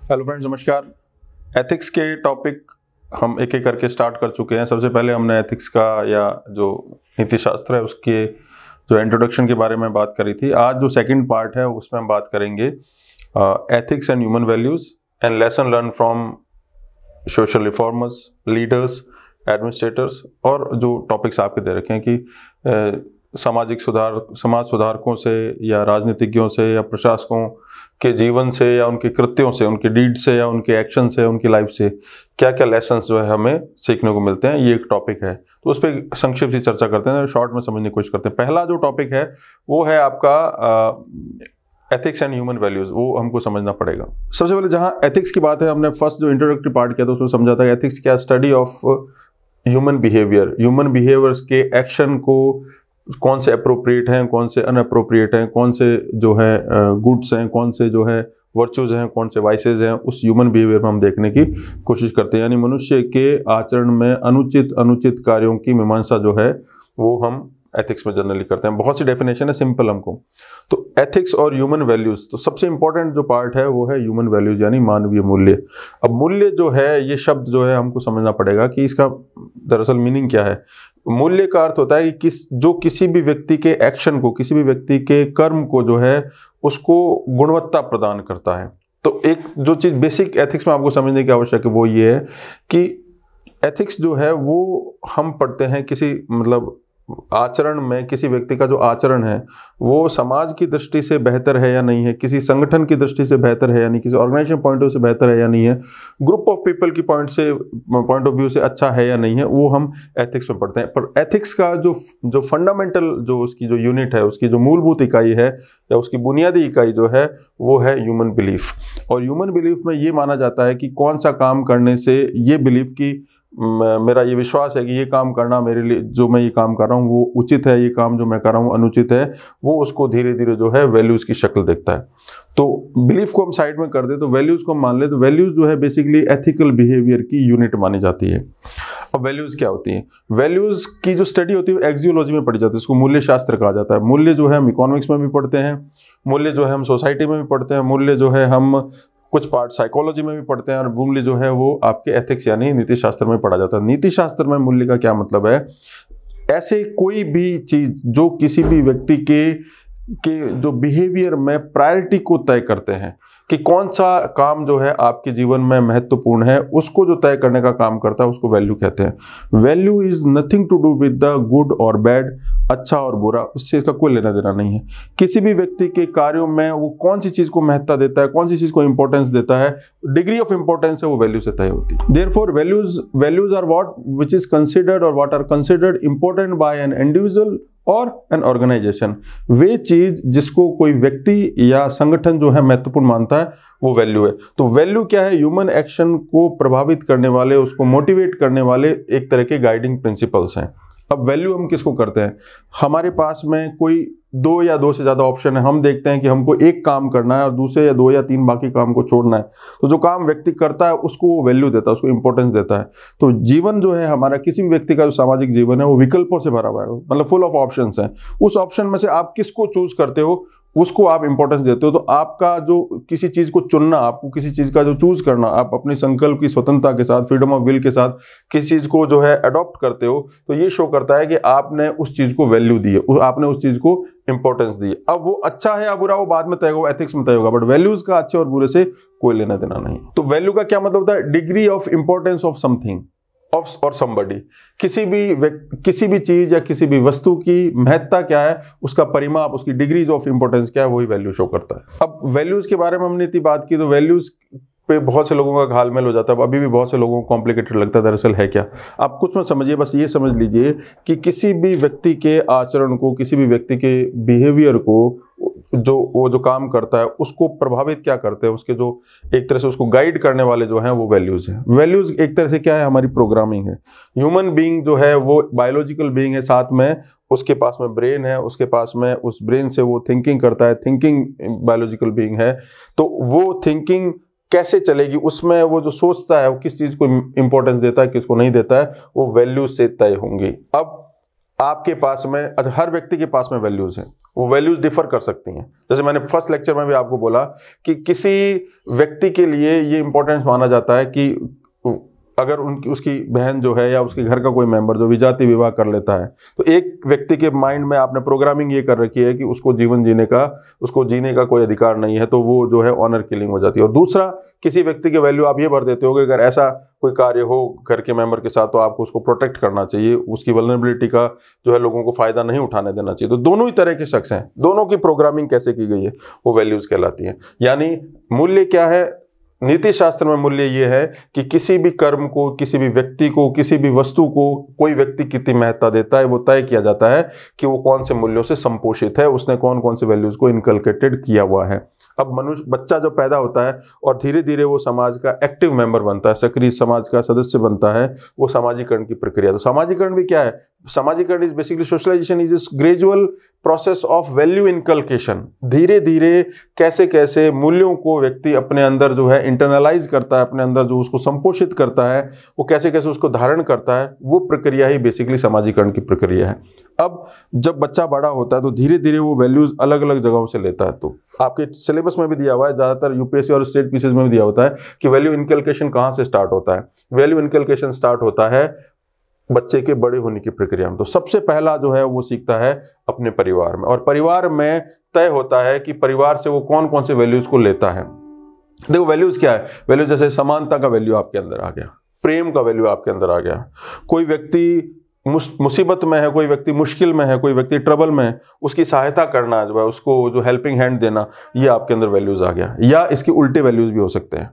Hello friends, नमस्कार। Ethics के topic हम एक एक करके स्टार्ट कर चुके हैं। सबसे पहले हमने एथिक्स का या जो नीति शास्त्र है उसके जो इंट्रोडक्शन के बारे में बात करी थी। आज जो सेकंड पार्ट है उसमें हम बात करेंगे ethics and human values and lesson learn from social reformers, leaders, administrators और जो टॉपिक्स आपके दे रखे हैं कि समाज सुधारकों से या राजनीतिज्ञों से या प्रशासकों के जीवन से या उनके कृत्यों से, उनके डीड से या उनके एक्शन से, उनकी लाइफ से क्या क्या लेसन्स जो है हमें सीखने को मिलते हैं, ये एक टॉपिक है। तो उस पर संक्षिप्त सी चर्चा करते हैं, शॉर्ट में समझने की कोशिश करते हैं। पहला जो टॉपिक है वो है आपका एथिक्स एंड ह्यूमन वैल्यूज। वो हमको समझना पड़ेगा। सबसे पहले जहाँ एथिक्स की बात है, हमने फर्स्ट जो इंट्रोडक्टरी पार्ट किया था उसमें समझा था एथिक्स क्या, स्टडी ऑफ ह्यूमन बिहेवियर्स के एक्शन को कौन से अप्रोप्रिएट हैं, कौन से अनअप्रोप्रिएट हैं, कौन से जो है गुड्स हैं, कौन से जो है वर्चूज हैं, कौन से वाइसेज हैं, उस ह्यूमन बिहेवियर में हम देखने की कोशिश करते हैं। यानी मनुष्य के आचरण में अनुचित कार्यों की मीमांसा जो है वो हम एथिक्स में जनरली करते हैं। बहुत सी डेफिनेशन है, सिंपल हमको। तो एथिक्स और ह्यूमन वैल्यूज, तो सबसे इंपॉर्टेंट जो पार्ट है वो है ह्यूमन वैल्यूज यानी मानवीय मूल्य। अब मूल्य जो है, ये शब्द जो है हमको समझना पड़ेगा कि इसका दरअसल मीनिंग क्या है। मूल्य का अर्थ होता है कि जो किसी भी व्यक्ति के एक्शन को, किसी भी व्यक्ति के कर्म को जो है उसको गुणवत्ता प्रदान करता है। तो एक जो चीज बेसिक एथिक्स में आपको समझने की आवश्यक है वो ये है कि एथिक्स जो है वो हम पढ़ते हैं किसी आचरण में, किसी व्यक्ति का जो आचरण है वो समाज की दृष्टि से बेहतर है या नहीं है, किसी संगठन की दृष्टि से बेहतर है या नहीं, किसी ऑर्गेनाइजेशन पॉइंट ऑफ से बेहतर है या नहीं है, ग्रुप ऑफ पीपल की पॉइंट ऑफ व्यू से अच्छा है या नहीं है, वो हम एथिक्स में पढ़ते हैं। पर एथिक्स का जो फंडामेंटल जो उसकी जो यूनिट है, उसकी जो मूलभूत इकाई है या उसकी बुनियादी इकाई जो है वो है ह्यूमन बिलीफ। और ह्यूमन बिलीफ में ये माना जाता है कि कौन सा काम करने से ये बिलीफ की मेरा ये विश्वास है कि ये काम करना मेरे लिए, जो मैं ये काम कर रहा हूँ वो उचित है, ये काम जो मैं कर रहा हूँ अनुचित है, वो उसको धीरे धीरे जो है वैल्यूज की शक्ल देखता है। तो बिलीफ को हम साइड में कर दे तो वैल्यूज को हम मान ले, तो वैल्यूज जो है बेसिकली एथिकल बिहेवियर की यूनिट मानी जाती है। अब वैल्यूज क्या होती है? वैल्यूज की जो स्टडी होती है एक्सियोलॉजी में पढ़ी जाती है, इसको मूल्य शास्त्र कहा जाता है। मूल्य जो है हम इकोनॉमिक्स में भी पढ़ते हैं, मूल्य जो है हम सोसाइटी में भी पढ़ते हैं, मूल्य जो है हम कुछ पार्ट साइकोलॉजी में भी पढ़ते हैं, और मूल्य जो है वो आपके एथिक्स यानी नीति शास्त्र में पढ़ा जाता है। नीति शास्त्र में मूल्य का क्या मतलब है? ऐसे कोई भी चीज जो किसी भी व्यक्ति के जो बिहेवियर में प्रायोरिटी को तय करते हैं कि कौन सा काम जो है आपके जीवन में महत्वपूर्ण है, उसको जो तय करने का काम करता है उसको वैल्यू कहते हैं। Value is nothing to do with the good और बैड, अच्छा और बुरा, उससे इसका कोई लेना देना नहीं है। किसी भी व्यक्ति के कार्यों में वो कौन सी चीज को महत्ता देता है, कौन सी चीज को इंपॉर्टेंस देता है, डिग्री ऑफ इंपॉर्टेंस है वो वैल्यू से तय होती है। Therefore values are what which is considered और what are considered important by an individual और एन ऑर्गेनाइजेशन। वे चीज जिसको कोई व्यक्ति या संगठन जो है महत्वपूर्ण मानता है वो वैल्यू है। तो वैल्यू क्या है? ह्यूमन एक्शन को प्रभावित करने वाले, उसको मोटिवेट करने वाले एक तरह के गाइडिंग प्रिंसिपल्स हैं। अब वैल्यू हम किसको करते हैं? हमारे पास में कोई दो या दो से ज्यादा ऑप्शन है, हम देखते हैं कि हमको एक काम करना है और दूसरे या दो या तीन बाकी काम को छोड़ना है। तो जो काम व्यक्ति करता है उसको वो वैल्यू देता है, उसको इंपॉर्टेंस देता है। तो जीवन जो है हमारा, किसी भी व्यक्ति का जो सामाजिक जीवन है वो विकल्पों से भरा हुआ है, मतलब फुल ऑफ ऑप्शंस हैं। उस ऑप्शन में से आप किसको चूज करते हो उसको आप इंपॉर्टेंस देते हो। तो आपका जो किसी चीज को चुनना, आपको किसी चीज का जो चूज करना, आप अपने संकल्प की स्वतंत्रता के साथ, फ्रीडम ऑफ विल के साथ किसी चीज को जो है अडॉप्ट करते हो, तो ये शो करता है कि आपने उस चीज को वैल्यू दी है, आपने उस चीज को इंपॉर्टेंस दी। अब वो अच्छा है या बुरा वो बाद में तय होगा, एथिक्स में तय होगा, बट वैल्यूज का अच्छे और बुरे से कोई लेना देना नहीं। तो वैल्यू का क्या मतलब होता है? Degree of importance of something और समबडी। किसी भी चीज या किसी भी वस्तु की महत्ता क्या है, उसका परिमाप, उसकी डिग्रीज ऑफ इंपॉर्टेंस क्या है, वही वैल्यू शो करता है। अब वैल्यूज के बारे में हमने इतनी बात की, तो वैल्यूज पे बहुत से लोगों का घालमेल हो जाता है। अभी भी बहुत से लोगों को कॉम्प्लिकेटेड लगता है, दरअसल है क्या? आप कुछ मत समझिए, बस ये समझ लीजिए कि किसी भी व्यक्ति के आचरण को, किसी भी व्यक्ति के बिहेवियर को, वो जो काम करता है उसको प्रभावित क्या करते हैं, उसके जो एक तरह से उसको गाइड करने वाले जो हैं वो वैल्यूज हैं। वैल्यूज एक तरह से क्या है? हमारी प्रोग्रामिंग है। ह्यूमन बीइंग जो है वो बायोलॉजिकल बीइंग है, साथ में उसके पास में ब्रेन है, उसके पास में उस ब्रेन से वो थिंकिंग करता है, थिंकिंग बायोलॉजिकल बीइंग है। तो वो थिंकिंग कैसे चलेगी, उसमें वो जो सोचता है वो किस चीज को इंपॉर्टेंस देता है, किसको नहीं देता है, वो वैल्यू से तय होंगी। अब आपके पास में, अच्छा हर व्यक्ति के पास में वैल्यूज हैं, वो वैल्यूज डिफर कर सकती हैं। जैसे मैंने फर्स्ट लेक्चर में भी आपको बोला कि किसी व्यक्ति के लिए ये इंपॉर्टेंस माना जाता है कि अगर उसकी बहन जो है या उसके घर का कोई मेंबर जो विजाति विवाह कर लेता है, तो एक व्यक्ति के माइंड में आपने प्रोग्रामिंग ये कर रखी है कि उसको जीने का कोई अधिकार नहीं है, तो वो जो है ऑनर किलिंग हो जाती है। और दूसरा, किसी व्यक्ति की वैल्यू आप ये भर देते हो कि अगर ऐसा कोई कार्य हो घर के मेंबर के साथ तो आपको उसको प्रोटेक्ट करना चाहिए, उसकी वल्नरेबिलिटी का जो है लोगों को फायदा नहीं उठाने देना चाहिए। तो दोनों ही तरह के शख्स हैं, दोनों की प्रोग्रामिंग कैसे की गई है वो वैल्यूज कहलाती है। यानी मूल्य क्या है, नीति शास्त्र में मूल्य ये है कि किसी भी कर्म को, किसी भी व्यक्ति को, किसी भी वस्तु को कोई व्यक्ति कितनी महत्ता देता है वो तय किया जाता है कि वो कौन से मूल्यों से संपोषित है, उसने कौन कौन से वैल्यूज को इनकलकेटेड किया हुआ है। अब बच्चा जो पैदा होता है और धीरे धीरे वो समाज का एक्टिव मेंबर बनता है, सक्रिय समाज का सदस्य बनता है, वो सामाजिकरण की प्रक्रिया। तो सामाजिकरण भी क्या है, सामाजिकरण is basically socialisation is a gradual process of value inculcation. धीरे धीरे कैसे कैसे मूल्यों को व्यक्ति अपने अंदर जो है इंटरनलाइज करता है, अपने अंदर जो उसको संपोषित करता है, वो कैसे कैसे उसको धारण करता है, वो प्रक्रिया ही बेसिकली सामाजिकरण की प्रक्रिया है। अब जब बच्चा बड़ा होता है तो धीरे धीरे वो वैल्यूज अलग अलग जगहों से लेता है। तो आपके सिलेबस में भी दिया हुआ है, ज्यादातर यूपीएससी और स्टेट पीसीएस में भी दिया होता है कि वैल्यू इनकलकेशन कहाँ से स्टार्ट होता है। वैल्यू इनकलकेशन स्टार्ट होता है बच्चे के बड़े होने की प्रक्रिया में। तो सबसे पहला जो है वो सीखता है अपने परिवार में, और परिवार में तय होता है कि परिवार से वो कौन कौन से वैल्यूज को लेता है। देखो वैल्यूज क्या है, वैल्यू जैसे समानता का वैल्यू आपके अंदर आ गया, प्रेम का वैल्यू आपके अंदर आ गया, कोई व्यक्ति मुसीबत में है, कोई व्यक्ति मुश्किल में है, कोई व्यक्ति ट्रबल में है, उसकी सहायता करना जो है, उसको जो हेल्पिंग हैंड देना, ये आपके अंदर वैल्यूज आ गया। या इसके उल्टे वैल्यूज भी हो सकते हैं।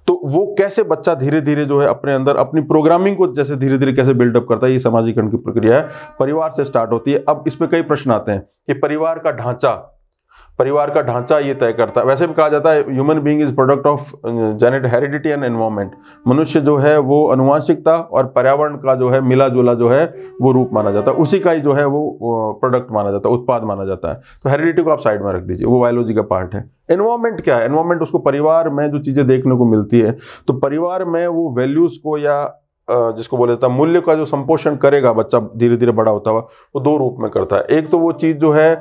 तो वो कैसे बच्चा धीरे धीरे जो है अपने अंदर अपनी प्रोग्रामिंग को जैसे धीरे धीरे कैसे बिल्डअप करता है, ये सामाजिकरण की प्रक्रिया है, परिवार से स्टार्ट होती है। अब इसमें कई प्रश्न आते हैं कि परिवार का ढांचा ये तय करता है। वैसे भी कहा जाता है human being is product of genetic heredity and environment. मनुष्य जो है वो अनुवांशिकता और पर्यावरण का जो है मिला जुला जो है वो रूप माना जाता है, उसी का ही जो है वो प्रोडक्ट माना जाता है, उत्पाद माना जाता है। तो हेरिडिटी को आप साइड में रख दीजिए, वो बायोलॉजी का पार्ट है। एनवायरनमेंट क्या है, एनवायरनमेंट उसको परिवार में जो चीजें देखने को मिलती है, तो परिवार में वो वैल्यूज को या जिसको बोला जाता है मूल्य का जो संपोषण करेगा बच्चा धीरे धीरे बड़ा होता हुआ, वो दो रूप में करता है। एक तो वो चीज जो है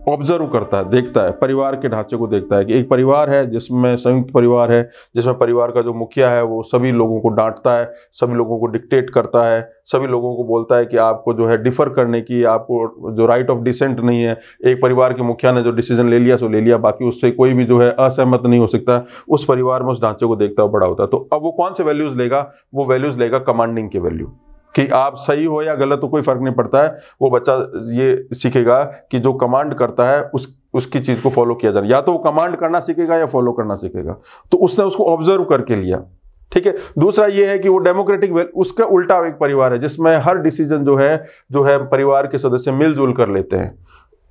ऑब्जर्व करता है, देखता है, परिवार के ढांचे को देखता है कि एक परिवार है जिसमें संयुक्त परिवार है, जिसमें परिवार का जो मुखिया है वो सभी लोगों को डांटता है, सभी लोगों को डिक्टेट करता है, सभी लोगों को बोलता है कि आपको जो है डिफर करने की, आपको जो राइट ऑफ डिसेंट नहीं है। एक परिवार के मुखिया ने जो डिसीजन ले लिया सो ले लिया, बाकी उससे कोई भी जो है असहमत नहीं हो सकता। उस परिवार में उस ढांचे को देखता हुआ बड़ा होता है। तो अब वो कौन से वैल्यूज लेगा, वो वैल्यूज लेगा कमांडिंग के वैल्यू, कि आप सही हो या गलत हो कोई फर्क नहीं पड़ता है। वो बच्चा ये सीखेगा कि जो कमांड करता है उसकी चीज को फॉलो किया जाए, या तो वो कमांड करना सीखेगा या फॉलो करना सीखेगा। तो उसने उसको ऑब्जर्व करके लिया, ठीक है। दूसरा ये है कि वो डेमोक्रेटिक, उसका उल्टा एक परिवार है जिसमें हर डिसीजन जो है परिवार के सदस्य मिलजुल कर लेते हैं।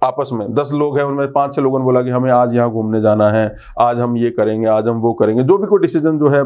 आपस में 10 लोग हैं, उनमें 5-6 लोगों ने बोला कि हमें आज यहाँ घूमने जाना है, आज हम ये करेंगे, आज हम वो करेंगे, जो भी कोई डिसीजन जो है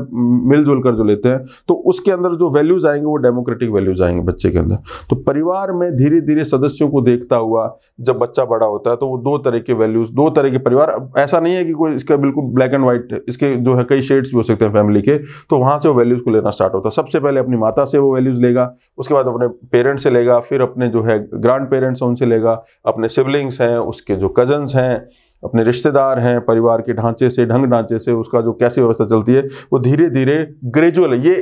मिलजुल कर जो लेते हैं, तो उसके अंदर जो वैल्यूज आएंगे वो डेमोक्रेटिक वैल्यूज आएंगे बच्चे के अंदर। तो परिवार में धीरे धीरे सदस्यों को देखता हुआ जब बच्चा बड़ा होता है तो वो दो तरह के वैल्यूज, दो तरह के परिवार, ऐसा नहीं है कि कोई इसका बिल्कुल ब्लैक एंड व्हाइट, इसके जो है कई शेड्स भी हो सकते हैं फैमिली के। तो वहां से वो वैल्यूज को लेना स्टार्ट होता है। सबसे पहले अपनी माता से वो वैल्यूज लेगा, उसके बाद अपने पेरेंट्स से लेगा, फिर अपने जो है ग्रैंड पेरेंट्स हैं उनसे लेगा, अपने सिबलिंग्स हैं, उसके जो कजन्स हैं, अपने रिश्तेदार हैं, परिवार के ढांचे से, ढंग ढांचे से उसका जो कैसी व्यवस्था चलती है वो धीरे धीरे ग्रेजुअल है। ये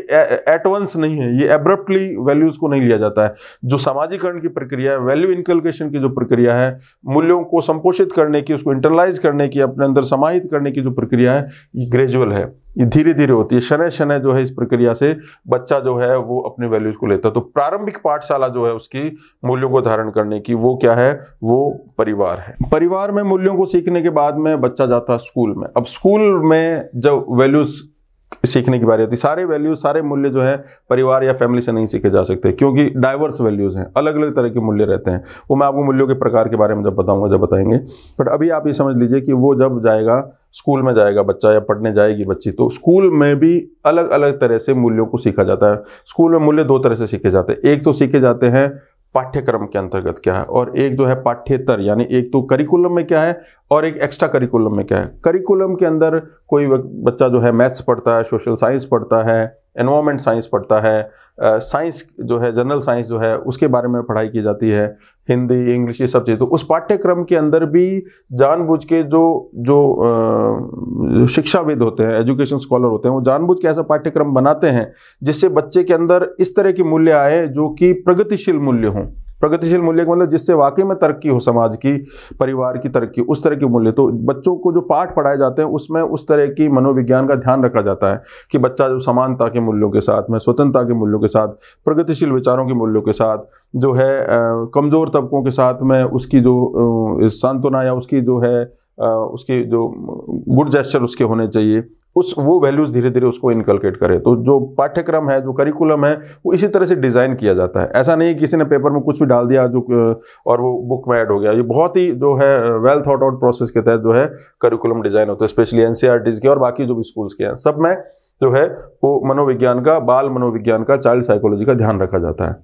एट वंस नहीं है, ये एब्रप्टली वैल्यूज को नहीं लिया जाता है। जो सामाजिकरण की प्रक्रिया है, वैल्यू इनकलकेशन की जो प्रक्रिया है, मूल्यों को संपोषित करने की, उसको इंटरलाइज करने की, अपने अंदर समाहित करने की जो प्रक्रिया है, ये ग्रेजुअल है, ये धीरे धीरे होती है। शनय शनय जो है इस प्रक्रिया से बच्चा जो है वो अपने वैल्यूज को लेता है। तो प्रारंभिक पाठशाला जो है उसकी मूल्यों को धारण करने की, वो क्या है, वो परिवार है। परिवार में मूल्यों को सीखने के बाद में बच्चा जाता है स्कूल में। अब स्कूल में जब वैल्यूज सीखने की बारी आती है, सारे वैल्यूज, सारे मूल्य जो है परिवार या फैमिली से नहीं सीखे जा सकते, क्योंकि डाइवर्स वैल्यूज हैं, अलग अलग तरह के मूल्य रहते हैं। वो मैं आपको मूल्यों के प्रकार के बारे में जब बताऊंगा, जब बताएंगे। बट अभी आप ये समझ लीजिए कि वो जब जाएगा स्कूल में, जाएगा बच्चा या पढ़ने जाएगी बच्ची, तो स्कूल में भी अलग अलग तरह से मूल्यों को सीखा जाता है। स्कूल में मूल्य दो तरह से सीखे जाते हैं। एक तो सीखे जाते हैं पाठ्यक्रम के अंतर्गत क्या है, और एक जो है पाठ्येतर, यानी एक तो करिकुलम में क्या है और एक एक्स्ट्रा करिकुलम में क्या है। करिकुलम के अंदर कोई बच्चा जो है मैथ्स पढ़ता है, सोशल साइंस पढ़ता है, एनवायरमेंट साइंस पढ़ता है, साइंस जो है जनरल साइंस जो है उसके बारे में पढ़ाई की जाती है, हिंदी इंग्लिश ये सब चीज़। तो उस पाठ्यक्रम के अंदर भी जानबूझ के जो शिक्षाविद होते हैं, एजुकेशन स्कॉलर होते हैं, वो जानबूझ के ऐसा पाठ्यक्रम बनाते हैं जिससे बच्चे के अंदर इस तरह के मूल्य आए जो कि प्रगतिशील मूल्य हों। प्रगतिशील मूल्य का मतलब जिससे वाकई में तरक्की हो, समाज की, परिवार की तरक्की, उस तरह के मूल्य। तो बच्चों को जो पाठ पढ़ाए जाते हैं उसमें उस तरह की मनोविज्ञान का ध्यान रखा जाता है कि बच्चा जो समानता के मूल्यों के साथ में, स्वतंत्रता के मूल्यों के साथ, प्रगतिशील विचारों के मूल्यों के साथ, जो है कमज़ोर तबकों के साथ में उसकी जो सांत्वना या उसकी जो है उसकी जो गुड जेस्चर उसके होने चाहिए, वो वैल्यूज़ धीरे धीरे उसको इनकलकेट करे। तो जो पाठ्यक्रम है, जो करिकुलम है, वो इसी तरह से डिज़ाइन किया जाता है। ऐसा नहीं है किसी ने पेपर में कुछ भी डाल दिया जो और वो बुक में ऐड हो गया। ये बहुत ही जो है वेल थॉट आउट प्रोसेस के तहत जो है करिकुलम डिज़ाइन होता है, स्पेशली एनसीईआरटीज़ के और बाकी जो भी स्कूल्स के हैं, सब में जो है वो मनोविज्ञान का, बाल मनोविज्ञान का, चाइल्ड साइकोलॉजी का ध्यान रखा जाता है।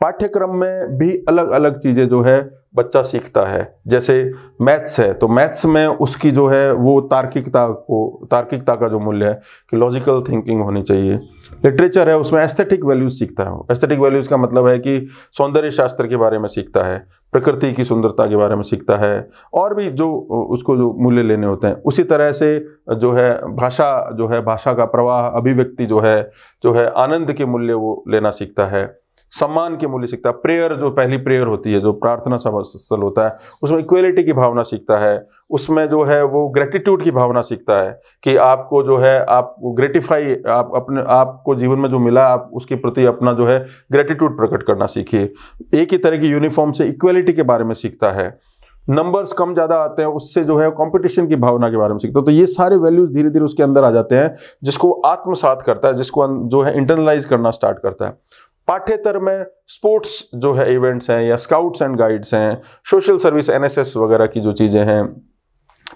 पाठ्यक्रम में भी अलग अलग चीज़ें जो है बच्चा सीखता है। जैसे मैथ्स है तो मैथ्स में उसकी जो है वो तार्किकता का जो मूल्य है कि लॉजिकल थिंकिंग होनी चाहिए। लिटरेचर है उसमें एस्थेटिक वैल्यूज सीखता है। एस्थेटिक वैल्यूज का मतलब है कि सौंदर्य शास्त्र के बारे में सीखता है, प्रकृति की सुंदरता के बारे में सीखता है, और भी जो उसको जो मूल्य लेने होते हैं। उसी तरह से जो है भाषा का प्रवाह, अभिव्यक्ति जो है आनंद के मूल्य वो लेना सीखता है, सम्मान के मूल्य सीखता है। प्रेयर, जो पहली प्रेयर होती है, जो प्रार्थना स्थल होता है, उसमें इक्वलिटी की भावना सीखता है। उसमें जो है वो ग्रेटिट्यूड की भावना सीखता है कि आपको जो है आपको ग्रेटिफाई, आपको जीवन में जो मिला आप उसके प्रति अपना जो है ग्रेटिट्यूड प्रकट करना सीखिए। एक ही तरह की यूनिफॉर्म से इक्वलिटी के बारे में सीखता है। नंबर्स कम ज़्यादा आते हैं उससे जो है कंपटीशन की भावना के बारे में सीखता है। तो ये सारे वैल्यूज धीरे धीरे उसके अंदर आ जाते हैं, जिसको आत्मसात करता है, जिसको जो है इंटरनलाइज करना स्टार्ट करता है। पाठ्येतर में स्पोर्ट्स जो है इवेंट्स हैं, या स्काउट्स एंड गाइड्स हैं, सोशल सर्विस, एनएसएस वगैरह की जो चीज़ें हैं,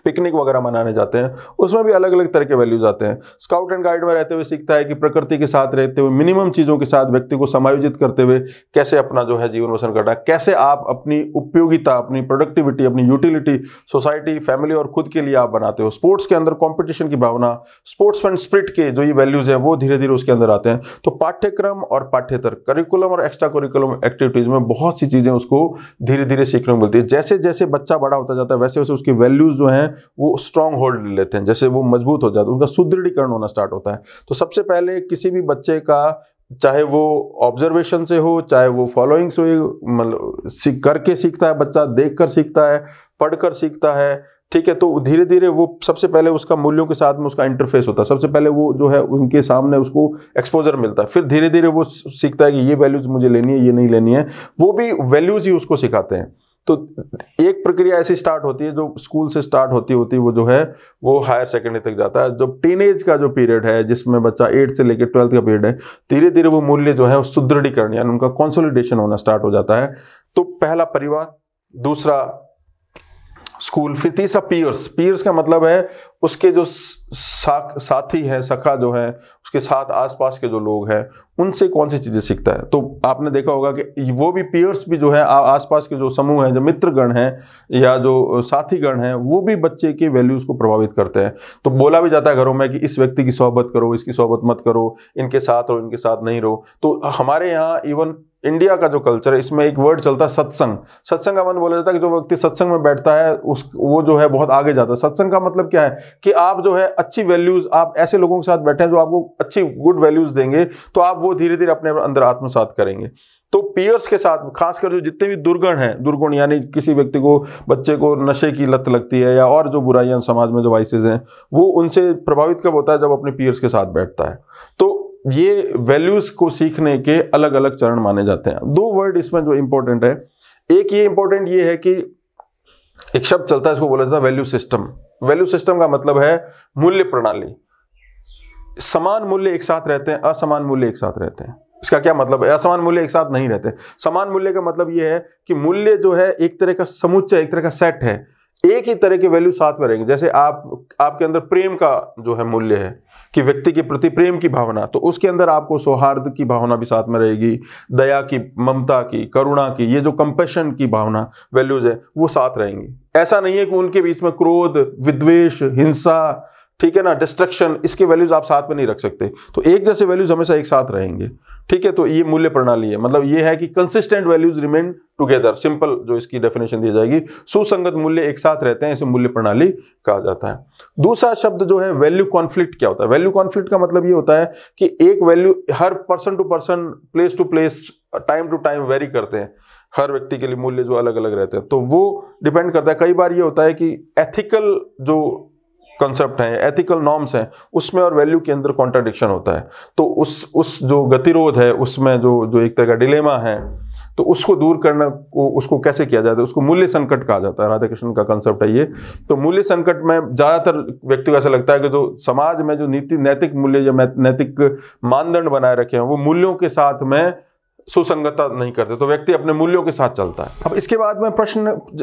पिकनिक वगैरह मनाने जाते हैं, उसमें भी अलग अलग तरह के वैल्यूज आते हैं। स्काउट एंड गाइड में रहते हुए सीखता है कि प्रकृति के साथ रहते हुए, मिनिमम चीज़ों के साथ व्यक्ति को समायोजित करते हुए कैसे अपना जो है जीवन बसर करना है, कैसे आप अपनी उपयोगिता, अपनी प्रोडक्टिविटी, अपनी यूटिलिटी सोसाइटी, फैमिली और खुद के लिए आप बनाते हो। स्पोर्ट्स के अंदर कॉम्पिटिशन की भावना, स्पोर्ट्समैन स्पिरिट के जो ये वैल्यूज हैं वो धीरे धीरे उसके अंदर आते हैं। तो पाठ्यक्रम और पाठ्येतर, करिकुलम और एक्स्ट्रा करिकुलम एक्टिविटीज़ में बहुत सी चीज़ें उसको धीरे धीरे सीखने को मिलती है। जैसे जैसे बच्चा बड़ा होता जाता है वैसे वैसे उसकी वैल्यूज जो हैं वो स्ट्रॉन्ग होल्ड ले लेते हैं। जैसे वो मजबूत हो जाते हैं, उनका सुदृढ़ीकरण होना स्टार्ट होता है। तो सबसे पहले किसी भी बच्चे का, चाहे वो ऑब्जर्वेशन से हो, चाहे वो फॉलोइंग से हो, मतलब करके सीखता है बच्चा, देखकर सीखता है, पढ़कर सीखता है, ठीक है। तो धीरे धीरे वो सबसे पहले उसका मूल्यों के साथ में उसका इंटरफेस होता है। सबसे पहले वो जो है उनके सामने उसको एक्सपोजर मिलता है, फिर धीरे धीरे वो सीखता है कि ये वैल्यूज मुझे लेनी है, ये नहीं लेनी है। वो भी वैल्यूज ही उसको सिखाते हैं। तो एक प्रक्रिया ऐसी स्टार्ट होती है जो स्कूल से स्टार्ट होती वो जो है वो हायर सेकेंडरी तक जाता है। जो टीनेज का जो पीरियड है, जिसमें बच्चा 8 से लेकर 12 का पीरियड है, धीरे धीरे वो मूल्य जो है सुदृढ़ीकरण यानी उनका कंसोलिडेशन होना स्टार्ट हो जाता है। तो पहला परिवार, दूसरा स्कूल, फिर तीसरा पीयर्स। पीयर्स का मतलब है उसके जो साथी हैं, सखा जो है, उसके साथ आसपास के जो लोग हैं, उनसे कौन सी चीज़ें सीखता है। तो आपने देखा होगा कि वो भी पीयर्स भी जो है आसपास के जो समूह हैं, जो मित्रगण हैं या जो साथीगण हैं, वो भी बच्चे के वैल्यूज़ को प्रभावित करते हैं। तो बोला भी जाता है घरों में कि इस व्यक्ति की सोहबत करो, इसकी सोहबत मत करो, इनके साथ रहो, इनके साथ नहीं रहो। तो हमारे यहाँ इवन इंडिया का जो कल्चर है, इसमें एक वर्ड चलता है सत्संग। सत्संग का मतलब बोला जाता है कि जो व्यक्ति सत्संग में बैठता है वो जो है बहुत आगे जाता है। सत्संग का मतलब क्या है कि आप जो है अच्छी वैल्यूज, आप ऐसे लोगों के साथ बैठे हैं जो आपको अच्छी गुड वैल्यूज देंगे, तो आप वो धीरे धीरे अपने अंदर आत्मसात करेंगे। तो पीयर्स के साथ, खासकर जो जितने भी दुर्गुण हैं, दुर्गुण यानी किसी व्यक्ति को, बच्चे को नशे की लत लगती है या और जो बुराइयां समाज में जो वाइसेस हैं, वो उनसे प्रभावित कब होता है, जब अपने पीयर्स के साथ बैठता है। तो ये वैल्यूज को सीखने के अलग अलग चरण माने जाते हैं। 2 वर्ड इसमें जो इंपॉर्टेंट है, एक ये इंपॉर्टेंट ये है कि एक शब्द चलता है, इसको बोला जाता है वैल्यू सिस्टम। वैल्यू सिस्टम का मतलब है मूल्य प्रणाली। समान मूल्य एक साथ रहते हैं, असमान मूल्य एक साथ रहते हैं। इसका क्या मतलब है? असमान मूल्य एक साथ नहीं रहते। समान मूल्य का मतलब यह है कि मूल्य जो है एक तरह का समुच्चय, एक तरह का सेट है, एक ही तरह के वैल्यू साथ में रहेंगे। जैसे आपके अंदर प्रेम का जो है मूल्य है कि व्यक्ति के प्रति प्रेम की भावना, तो उसके अंदर आपको सौहार्द की भावना भी साथ में रहेगी, दया की, ममता की, करुणा की, ये जो कंपैशन की भावना वैल्यूज है वो साथ रहेंगी। ऐसा नहीं है कि उनके बीच में क्रोध, विद्वेष, हिंसा, ठीक है ना, डिस्ट्रक्शन, इसके वैल्यूज आप साथ में नहीं रख सकते। तो एक जैसे वैल्यूज हमेशा एक साथ रहेंगे, ठीक है। तो ये मूल्य प्रणाली है, मतलब ये है कि consistent values remain together, simple जो इसकी डेफिनेशन दी जाएगी, सुसंगत मूल्य एक साथ रहते हैं, इसे मूल्य प्रणाली कहा जाता है। दूसरा शब्द जो है वैल्यू कॉन्फ्लिक्ट, क्या होता है? वैल्यू कॉन्फ्लिक्ट का मतलब ये होता है कि एक वैल्यू हर person to person, place to place, time to time vary करते हैं, हर व्यक्ति के लिए मूल्य जो अलग अलग रहते हैं, तो वो डिपेंड करता है। कई बार ये होता है कि एथिकल जो कंसेप्ट है, एथिकल नॉर्म्स हैं, उसमें और वैल्यू के अंदर कॉन्ट्राडिक्शन होता है, तो उस जो गतिरोध है, उसमें जो एक तरह का डिलेमा है, तो उसको दूर करना, उसको कैसे किया जाता है, उसको मूल्य संकट कहा जाता है। राधा कृष्ण का कंसेप्ट है ये। तो मूल्य संकट में ज्यादातर व्यक्ति को ऐसा लगता है कि जो समाज में जो नैतिक मूल्य या नैतिक मानदंड बनाए रखे हैं, वो मूल्यों के साथ में सुसंगता नहीं करते, तो व्यक्ति अपने मूल्यों के साथ चलता है। अब इसके बाद में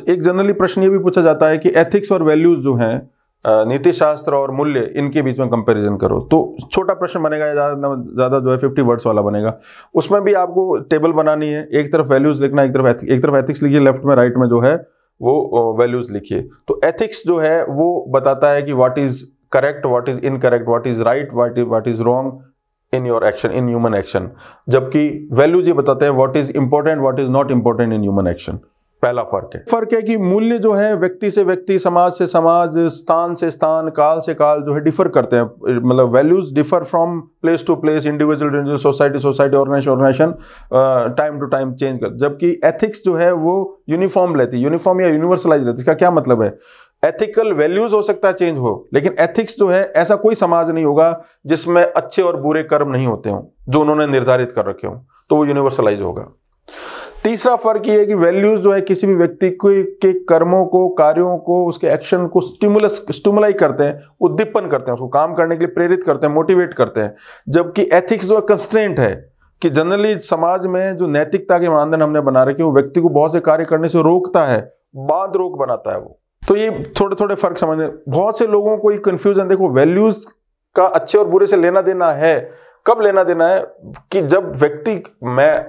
एक जनरली प्रश्न ये भी पूछा जाता है कि एथिक्स और वैल्यूज जो हैं, नीति शास्त्र और मूल्य, इनके बीच में कंपैरिजन करो। तो छोटा प्रश्न बनेगा, ज्यादा जो है 50 वर्ड्स वाला बनेगा। उसमें भी आपको टेबल बनानी है, एक तरफ वैल्यूज लिखना, एक तरफ एथिक्स लिखिए, लेफ्ट में राइट में जो है वो वैल्यूज लिखिए। तो एथिक्स जो है वो बताता है कि what is correct, what is incorrect, what is right, what is wrong in your action, in human action. जबकि वैल्यूज ये बताते हैं what is important, what is not important in human action. पहला फर्क है कि मूल्य जो है व्यक्ति से व्यक्ति, समाज से समाज, स्थान से स्थान, काल से काल जो है डिफर करते हैं। मतलब values differ from place to place, individual, society, organisation, time to time change कर। जबकि एथिक्स जो है वो यूनिफॉर्म रहती है, यूनिफॉर्म या यूनिवर्सलाइज रहती है। इसका क्या मतलब है? एथिकल वैल्यूज हो सकता है चेंज हो, लेकिन एथिक्स जो है, ऐसा कोई समाज नहीं होगा जिसमें अच्छे और बुरे कर्म नहीं होते हों जो उन्होंने निर्धारित कर रखे हों, तो वो यूनिवर्सलाइज होगा। तीसरा फर्क ये है कि वैल्यूज जो है किसी भी व्यक्ति के कर्मों को, कार्यों को, उसके एक्शन को स्टिमुलाई करते हैं, उद्दीपन करते हैं, उसको काम करने के लिए प्रेरित करते हैं, मोटिवेट करते हैं। जबकि एथिक्स जो कंस्ट्रेंट है कि जनरली समाज में जो नैतिकता के मानदंड हमने बना रखे हैं, वो व्यक्ति को बहुत से कार्य करने से रोकता है, बांध रोक बनाता है वो। तो ये थोड़े थोड़े फर्क समझने, बहुत से लोगों को ये कंफ्यूजन, देखो वैल्यूज का अच्छे और बुरे से लेना देना है। कब लेना देना है? कि जब व्यक्ति,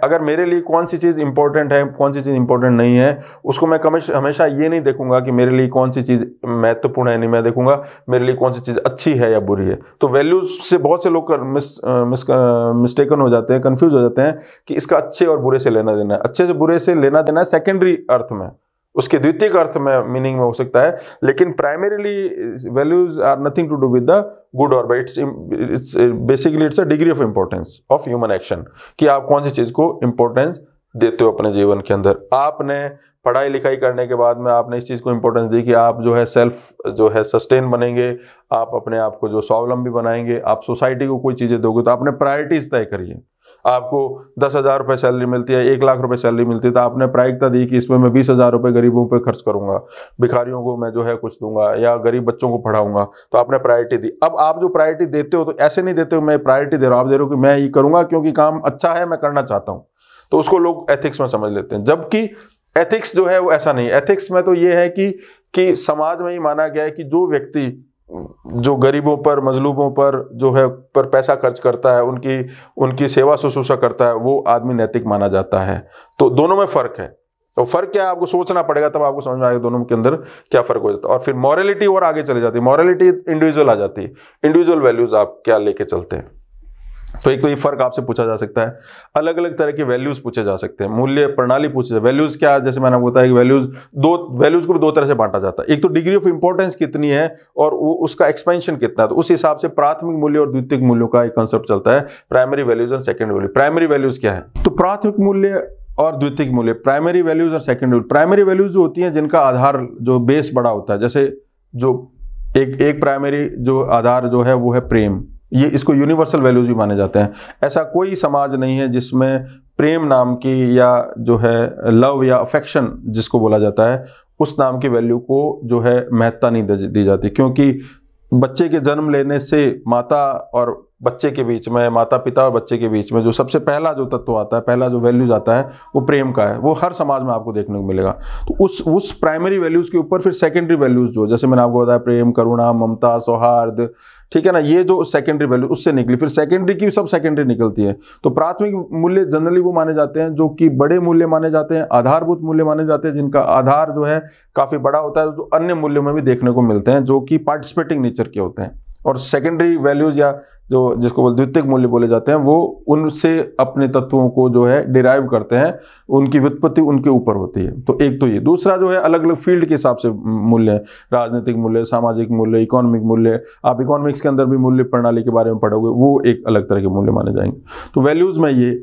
अगर मेरे लिए कौन सी चीज इंपॉर्टेंट है, कौन सी चीज इंपॉर्टेंट नहीं है, उसको मैं हमेशा ये नहीं देखूंगा कि मेरे लिए कौन सी चीज महत्वपूर्ण है, नहीं, मैं देखूंगा मेरे लिए कौन सी चीज अच्छी है या बुरी है। तो वैल्यूज से बहुत से लोग मिस्टेकन हो जाते हैं, कंफ्यूज हो जाते हैं कि इसका अच्छे और बुरे से लेना देना है। अच्छे से बुरे से लेना देना है सेकेंडरी अर्थ में, उसके द्वितीयक अर्थ में, मीनिंग में हो सकता है, लेकिन primarily values are nothing to do with the good और bad. It's basically it's a degree of importance of human action, कि आप कौन सी चीज को इंपॉर्टेंस देते हो अपने जीवन के अंदर। आपने पढ़ाई लिखाई करने के बाद में आपने इस चीज को इंपॉर्टेंस दी कि आप जो है सेल्फ जो है सस्टेन बनेंगे, आप अपने आप को जो स्वावलंबी बनाएंगे, आप सोसाइटी को कोई चीजें दोगे, तो आपने प्रायोरिटीज तय करिए। आपको 10,000 रुपये सैलरी मिलती है, 1,00,000 रुपये सैलरी मिलती है, तो आपने प्रायिकता दी कि इसमें मैं 20,000 रुपये गरीबों पे खर्च करूंगा, भिखारियों को मैं जो है कुछ दूंगा, या गरीब बच्चों को पढ़ाऊंगा। तो आपने प्रायोरिटी दी। अब आप जो प्रायोरिटी देते हो, तो ऐसे नहीं देते हो मैं प्रायोरिटी दे रहा हूं, आप दे रहे हो कि मैं ये करूंगा क्योंकि काम अच्छा है, मैं करना चाहता हूं। तो उसको लोग एथिक्स में समझ लेते हैं। जबकि एथिक्स जो है वो ऐसा नहीं। एथिक्स में तो ये है कि समाज में ही माना गया है कि जो व्यक्ति जो गरीबों पर, मजलूमों पर जो है पर पैसा खर्च करता है, उनकी सेवा शुश्रूषा करता है, वो आदमी नैतिक माना जाता है। तो दोनों में फर्क है। तो फर्क क्या है, आपको सोचना पड़ेगा, तब आपको समझ में आएगा दोनों के अंदर क्या फर्क हो जाता है। और फिर मॉरलिटी और आगे चली जाती है। मॉरलिटी इंडिविजुअल आ जाती है, इंडिविजुअल वैल्यूज आप क्या लेके चलते हैं। तो एक तो ये फर्क आपसे पूछा जा सकता है। अलग अलग तरह के वैल्यूज पूछे जा सकते हैं, मूल्य प्रणाली पूछे जाए। वैल्यूज क्या, जैसे मैंने आपको बताया कि वैल्यूज को दो तरह से बांटा जाता है। एक तो डिग्री ऑफ इंपॉर्टेंस कितनी है और वो उसका एक्सपेंशन कितना है, तो उस हिसाब से प्राथमिक मूल्य और द्वितीयक मूल्यों का एक कंसेप्ट चलता है, प्राइमरी वैल्यूज और सेकेंडरी वैल्यू। प्राइमरी वैल्यूज क्या है? तो प्राथमिक मूल्य और द्वितीयक मूल्य, प्राइमरी वैल्यूज और सेकेंडरी। प्राइमरी वैल्यूज जो होती हैं जिनका आधार, जो बेस बड़ा होता है, जैसे जो एक प्राइमरी जो आधार जो है वो है प्रेम। ये इसको यूनिवर्सल वैल्यूज भी माने जाते हैं। ऐसा कोई समाज नहीं है जिसमें प्रेम नाम की, या जो है लव या अफेक्शन जिसको बोला जाता है, उस नाम की वैल्यू को जो है महत्ता नहीं दी जाती। क्योंकि बच्चे के जन्म लेने से माता और बच्चे के बीच में, माता पिता और बच्चे के बीच में जो सबसे पहला जो तत्व आता है, पहला जो वैल्यूज आता है, वो प्रेम का है। वो हर समाज में आपको देखने को मिलेगा। तो उस प्राइमरी वैल्यूज के ऊपर फिर सेकेंडरी वैल्यूज जो, जैसे मैंने आपको बताया, प्रेम, करुणा, ममता, सौहार्द, ठीक है ना, ये जो सेकेंडरी वैल्यू उससे निकली, फिर सेकेंडरी की सब सेकेंडरी निकलती है। तो प्राथमिक मूल्य जनरली वो माने जाते हैं जो कि बड़े मूल्य माने जाते हैं, आधारभूत मूल्य माने जाते हैं, जिनका आधार जो है काफी बड़ा होता है, जो अन्य मूल्यों में भी देखने को मिलते हैं, जो कि पार्टिसिपेटिंग नेचर के होते हैं। और सेकेंडरी वैल्यूज या जो जिसको द्वितीयक मूल्य बोले जाते हैं, वो उनसे अपने तत्वों को जो है डिराइव करते हैं, उनकी व्युत्पत्ति उनके ऊपर होती है। तो एक तो ये, दूसरा जो है अलग अलग फील्ड के हिसाब से मूल्य है, राजनीतिक मूल्य, सामाजिक मूल्य, इकोनॉमिक मूल्य। आप इकोनॉमिक्स के अंदर भी मूल्य प्रणाली के बारे में पढ़ोगे, वो एक अलग तरह के मूल्य माने जाएंगे। तो वैल्यूज में ये।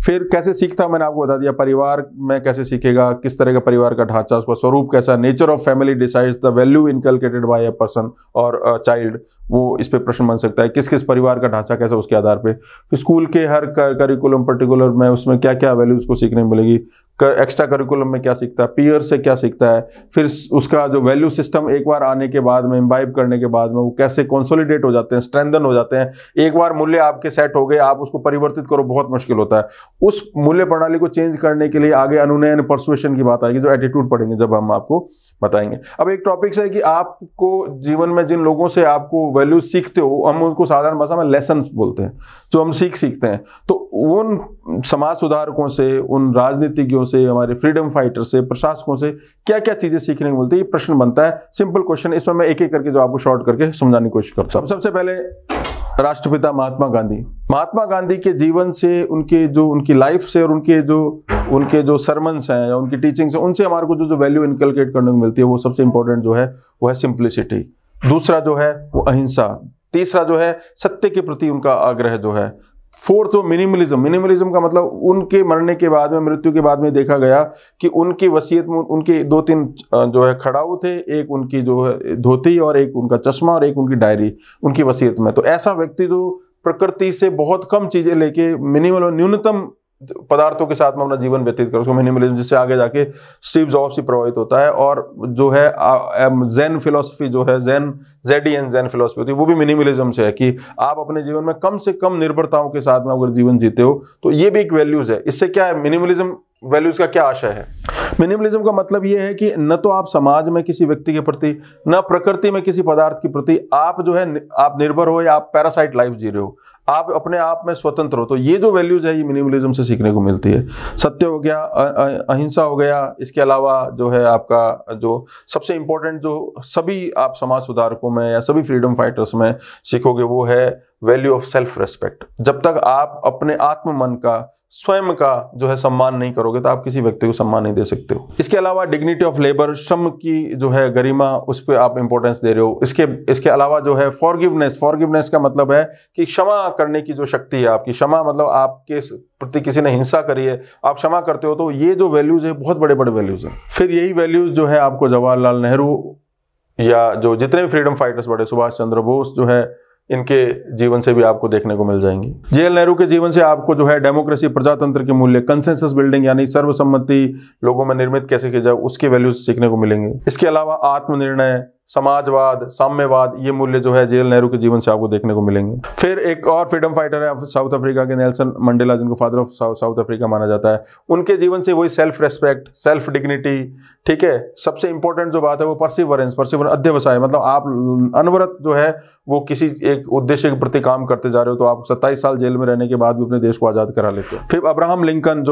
फिर कैसे सीखता, मैंने आपको बता दिया, परिवार में कैसे सीखेगा, किस तरह का परिवार का ढांचा, उसका स्वरूप कैसा, nature of family decides the value inculcated by a person और चाइल्ड, वो इस पे प्रश्न बन सकता है, किस किस परिवार का ढांचा कैसा, उसके आधार पे। फिर स्कूल के हर करिकुलम पर्टिकुलर में उसमें क्या क्या वैल्यूज को सीखने मिलेगी, एक्स्ट्रा करिकुलम में क्या सीखता है, पीयर से क्या सीखता है, फिर उसका जो वैल्यू सिस्टम एक बार आने के बाद में, इम्बाइब करने के बाद में, वो कैसे कंसोलिडेट हो जाते हैं, स्ट्रेंथन हो जाते हैं। एक बार मूल्य आपके सेट हो गए, आप उसको परिवर्तित करो बहुत मुश्किल होता है। उस मूल्य प्रणाली को चेंज करने के लिए आगे अनुनयन, परसुएशन की बात आएगी, जो एटीट्यूड पढ़ेंगे जब हम आपको बताएंगे। अब एक टॉपिक है कि आपको जीवन में जिन लोगों से आपको वैल्यूज सीखते हो, हम उनको साधारण भाषा में लेसन्स बोलते हैं, जो हम सीखते हैं। तो उन समाज सुधारकों से, उन राजनीतिज्ञों से, हमारे फ्रीडम फाइटर से, प्रशासकों से क्या क्या चीजें सीखने को मिलती है, ये प्रश्न बनता है। सिंपल क्वेश्चन, इसमें मैं एक एक करके जो आपको शॉर्ट करके समझाने की कोशिश करता हूं। सबसे पहले राष्ट्रपिता महात्मा गांधी के जीवन से, उनकी लाइफ से और उनके जो सरमन्स हैं या उनकी टीचिंग्स हैं, उनसे हमारे को जो वैल्यू इनकलकेट करने को मिलती है, वो सबसे इंपॉर्टेंट जो है वो है सिंप्लिसिटी। दूसरा जो है वो अहिंसा। तीसरा जो है सत्य के प्रति उनका आग्रह जो है। फोर्थ जो मिनिमलिज्म का मतलब उनके मरने के बाद में, मृत्यु के बाद में देखा गया कि उनकी वसीयत में उनके 2-3 जो है खड़ाऊ थे, एक उनकी जो है धोती और एक उनका चश्मा और एक उनकी डायरी उनकी वसीयत में। तो ऐसा व्यक्ति जो प्रकृति से बहुत कम चीजें लेके मिनिमल और न्यूनतम पदार्थों के साथ में अपना जीवन व्यतीत करो, उसको मिनिमलिज्म, जिससे आगे जाके स्टीव जॉब्स से प्रभावित होता है। और जो है ज़ेन फिलॉसफी जो है, ज़ेन फिलॉसफी होती है, वो भी मिनिमलिज्म से है कि आप अपने जीवन में कम से कम निर्भरताओं के साथ में अगर जीवन जीते हो, तो ये भी एक वैल्यूज है। इससे क्या है, मिनिमलिज्म वैल्यूज का क्या आशय है? मिनिमलिज्म का मतलब ये है कि न तो आप समाज में किसी व्यक्ति के प्रति, न प्रकृति में किसी पदार्थ के प्रति आप जो है आप निर्भर हो या आप पैरासाइट लाइफ जी रहे हो, आप अपने आप में स्वतंत्र हो। तो ये जो वैल्यूज है, ये मिनिमलिज्म से सीखने को मिलती है। सत्य हो गया, अहिंसा हो गया, इसके अलावा जो है आपका जो सबसे इंपॉर्टेंट जो सभी आप समाज सुधारकों में या सभी फ्रीडम फाइटर्स में सीखोगे, वो है वैल्यू ऑफ सेल्फ रेस्पेक्ट। जब तक आप अपने आत्म मन का, स्वयं का जो है सम्मान नहीं करोगे, तो आप किसी व्यक्ति को सम्मान नहीं दे सकते हो। इसके अलावा डिग्निटी ऑफ लेबर, श्रम की जो है गरिमा, उस पर आप इंपॉर्टेंस दे रहे हो। इसके अलावा जो है फॉरगिवनेस का मतलब है कि क्षमा करने की जो शक्ति है आपकी, क्षमा मतलब आपके प्रति किसी ने हिंसा करी है, आप क्षमा करते हो। तो ये जो वैल्यूज है बहुत बड़े बड़े वैल्यूज हैं। फिर यही वैल्यूज जो है आपको जवाहरलाल नेहरू या जो जितने भी फ्रीडम फाइटर्स बड़े, सुभाष चंद्र बोस जो है, इनके जीवन से भी आपको देखने को मिल जाएंगी। जेएल नेहरू के जीवन से आपको जो है डेमोक्रेसी, प्रजातंत्र के मूल्य, कंसेंसस बिल्डिंग यानी सर्वसम्मति लोगों में निर्मित कैसे किया जाए, उसके वैल्यूज सीखने को मिलेंगे। इसके अलावा आत्मनिर्णय, समाजवाद, साम्यवाद, ये मूल्य जो है जेएल नेहरू के जीवन से आपको देखने को मिलेंगे। फिर एक और फ्रीडम फाइटर है साउथ अफ्रीका के, नेल्सन मंडेला, जिनको फादर ऑफ साउथ अफ्रीका माना जाता है। उनके जीवन से वही सेल्फ रेस्पेक्ट, सेल्फ डिग्निटी, ठीक है। सबसे इंपॉर्टेंट जो बात है वो परसिवरेंस, अध्यवसाय, मतलब आप अनवरत जो है वो किसी एक उद्देश्य के प्रति काम करते जा रहे हो, तो आप 27 साल जेल में रहने के बाद भी अपने देश को आज़ाद करा लेते हैं। फिर अब्राहम लिंकन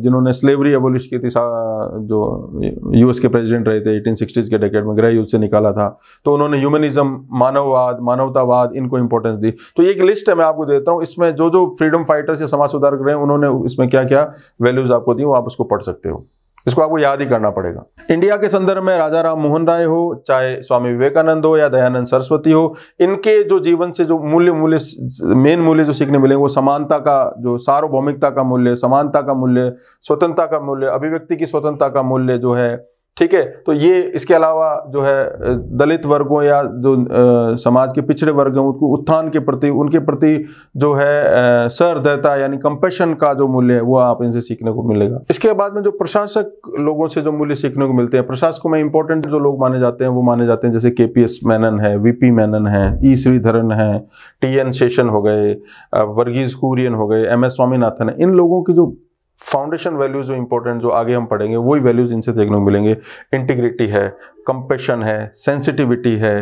जिन्होंने स्लेवरी एबोलिश की थी, जो यूएस के प्रेसिडेंट रहे थे 1860s के डेकेड में, गृह युद्ध से निकाला था, तो उन्होंने ह्यूमनिज्म, मानववाद, मानवतावाद, इनको इंपॉर्टेंस दी। तो ये एक लिस्ट है, मैं आपको देता हूँ, इसमें जो जो फ्रीडम फाइटर्स या समाज सुधारक रहे उन्होंने इसमें क्या क्या वैल्यूज आपको दी, वो आप उसको पढ़ सकते हो। इसको आपको याद ही करना पड़ेगा। इंडिया के संदर्भ में राजा राम मोहन राय हो, चाहे स्वामी विवेकानंद हो या दयानंद सरस्वती हो, इनके जो जीवन से जो मेन मूल्य जो सीखने मिलेंगे, वो समानता का, जो सार्वभौमिकता का मूल्य, समानता का मूल्य, स्वतंत्रता का मूल्य, अभिव्यक्ति की स्वतंत्रता का मूल्य जो है, ठीक है। तो ये, इसके अलावा जो है दलित वर्गों या जो समाज के पिछड़े वर्ग हैं, उनको उत्थान के प्रति, उनके प्रति जो है सहृदयता यानी कंपैशन का जो मूल्य है, वो आप इनसे सीखने को मिलेगा। इसके बाद में जो प्रशासक लोगों से जो मूल्य सीखने को मिलते हैं, प्रशासकों में इंपॉर्टेंट जो लोग माने जाते हैं, वो माने जाते हैं जैसे केपीएस मेनन है, वीपी मेनन है, ई श्रीधरन है, टीएन शेषन हो गए, वर्गीज कुरियन हो गए, एमएस स्वामीनाथन है। इन लोगों की जो फाउंडेशन वैल्यूज जो इंपॉर्टेंट जो आगे हम पढ़ेंगे, वही वैल्यूज इनसे देखने को मिलेंगे। इंटीग्रिटी है, कंपैशन है, सेंसिटिविटी है,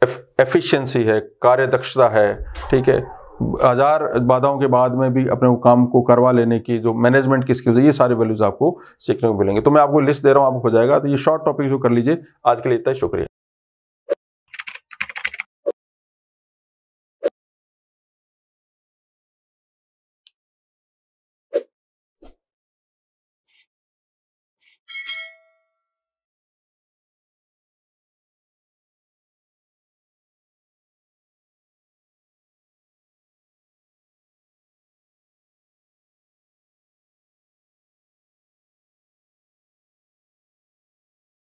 एफिशिएंसी है, कार्यदक्षता है, ठीक है। 1000 बाधाओं के बाद में भी अपने काम को करवा लेने की जो मैनेजमेंट की स्किल्स है, ये सारे वैल्यूज आपको सीखने को मिलेंगे। तो मैं आपको लिस्ट दे रहा हूँ, आपको हो जाएगा। तो ये शॉर्ट टॉपिक जो कर लीजिए। आज के लिए इतना ही, शुक्रिया।